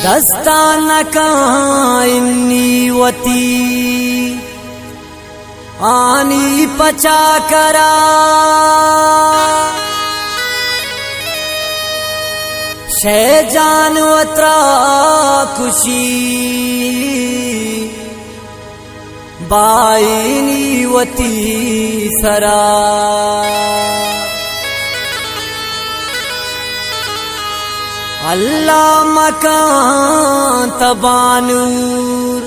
दस्ताना का इन्नी वती आनी पचा करा शे जान वत्रा खुशी बाईनी वती सरा अल्लाह मकान तबानूर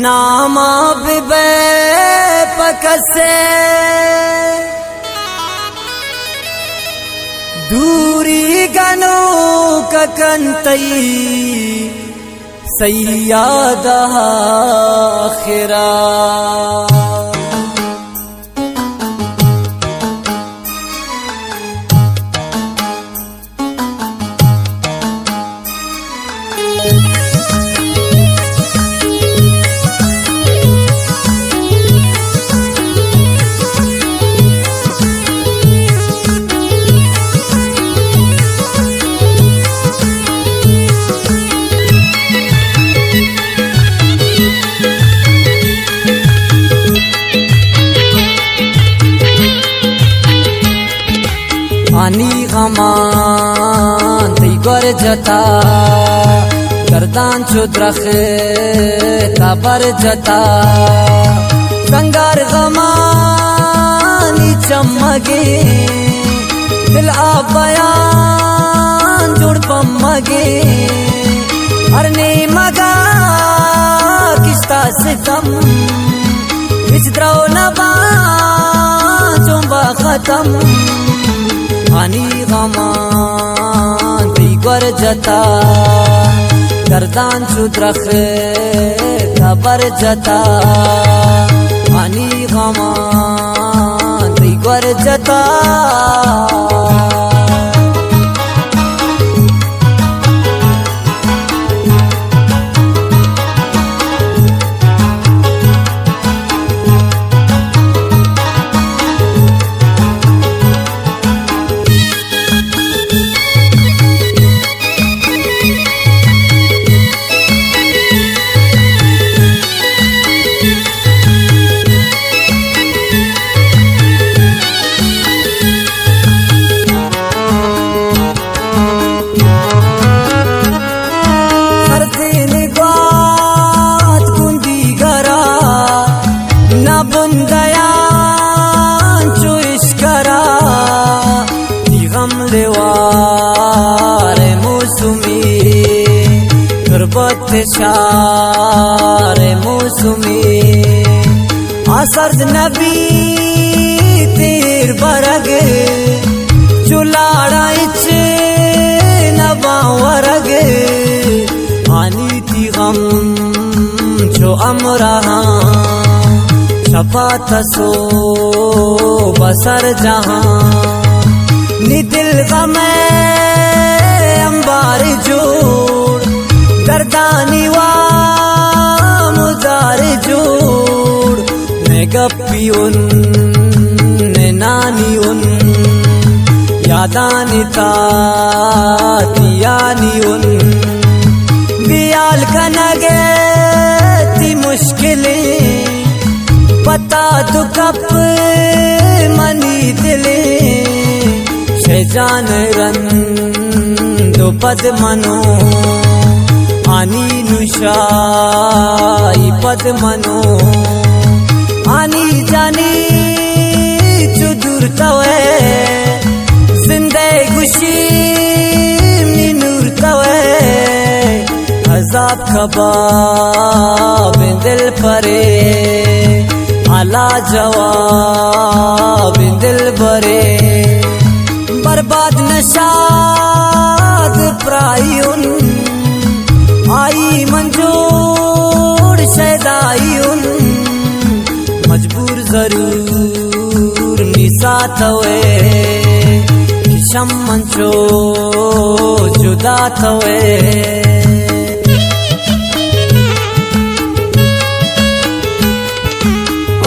नामा बिबे पकसे दूरी गनो ककंतई सैयादा आखिरा आनी गमान ती गर जता गर्दान चुद्रख तबर जता संगार गमानी चमगे दिल आप बयान जुड़ पमगे हरने मगा किस्ता सितम विचित्रो नबा चुंबा खत्म आनी गमान ती गर जता गर्दान चुद्रख तबर जता आनी गमान ती गर जता शार मौसमी असर्द नबी तीर बरग चुलाड़ा इचे नबा वरग आनी ती गम जो अमरहा शफात सो बसर जहां नी दिल गमे अंबार जोड़ गर्दानी वा मुजार जोड़ ने गप्पी उन ने नानी उन यादानी तातियानी उन बियाल कनगे ती मुश्किलें पता तो कप मनी दिले शे जान रन दो पद मनो आनी नुशाई पद मनो आनी जानी चुदूर तवे जिंदे खुशी नूर तवे अजाब कबाब दिल परे आला जवाब दिल भरे बर्बाद नशाद प्रायुन आई मंजूर शैदायुन मजबूर जरूर निसात हुए किशम मंचो जुदा थवे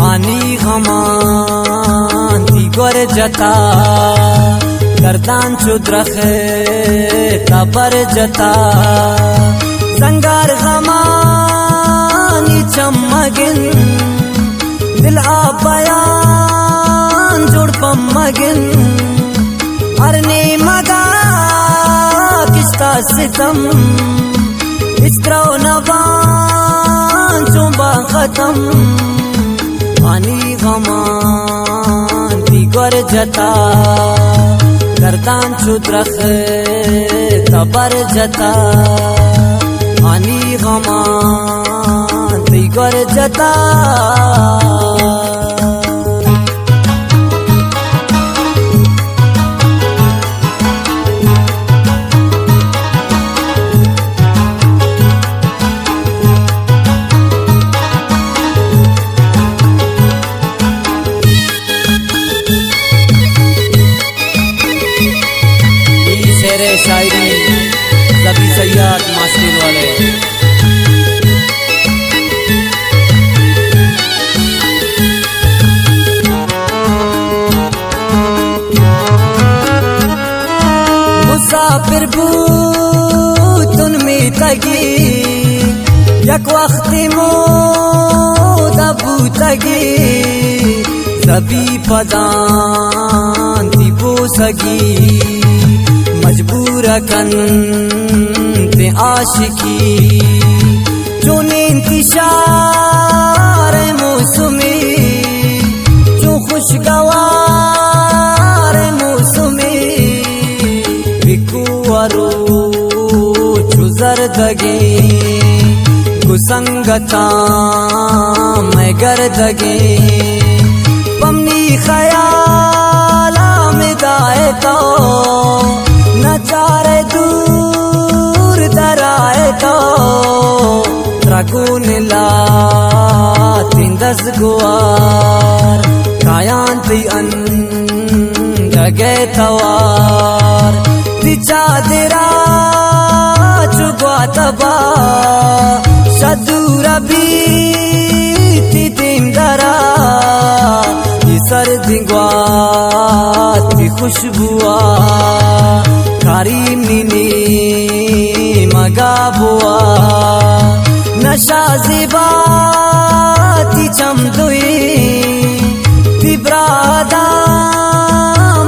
आनी गमान ती गर जता गर्दान चुद्रख तबर जता जंगार गमानी चमगिन दिल आप बयान जुड़ पमगिन अरने मगा किस्ता सितम इस्त्रो नवान चुंबा खत्म पानी गमान दिगर जता गर्दान चुद्रख तबर जता पानी गमान दिगर जता शायरी ज़बी सैयद मास्टर वाले मुसाफिर बूतुन में तगी यक वक्त मोदा बूतगी ज़बी पदान दिबो सगी मजबूर कन ते आशिकी जो इंतशार मौसमी जो खुशगवार मौसमी बिकुवरो चुजरदगे गुसंगता मैं गर्दगे पमनी खयाला में दाए तो नचारे दूर दराए तो त्रगुन ला तिंदस गुआर कायांती अन जगे तवार तिचा दिरा चुगवा तबा शदूर भी तिम दरा सर्दिंगवा ती खुशबुआ कारीमिनी मगा बुआ नशा ज़िबा ती चमदुई तिब्रादा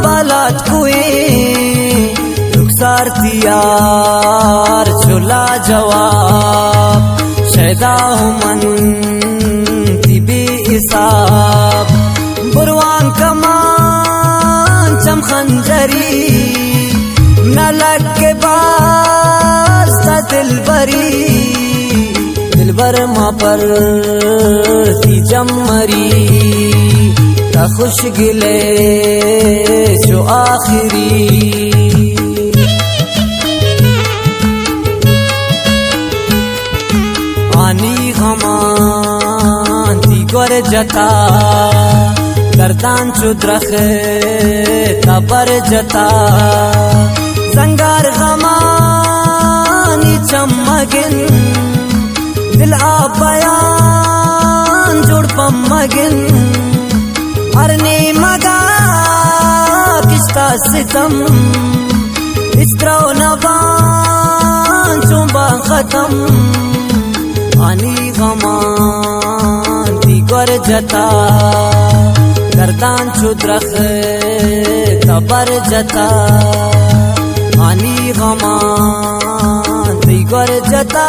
बालात कुई रुखसार तियार चुला जवाब शैदा मन तिबी हिसाब बुरवान कमान चम खंजरी न लग के बास दिलबर माँ पर थी जमरी ता खुश गिले जो आखिरी आनी गमान दिगर जता गर्दान चुद्रख तबर जता जंगार गमानी चमगिन दिल आप बयान जुड़ पमगिन अरने मगा किस्ता सितम इस्त्रो नवान चुंबा खत्म पानी गमान दिगर जता गर्दान चुद्रख तबर जता पानी गमान दिगर जता।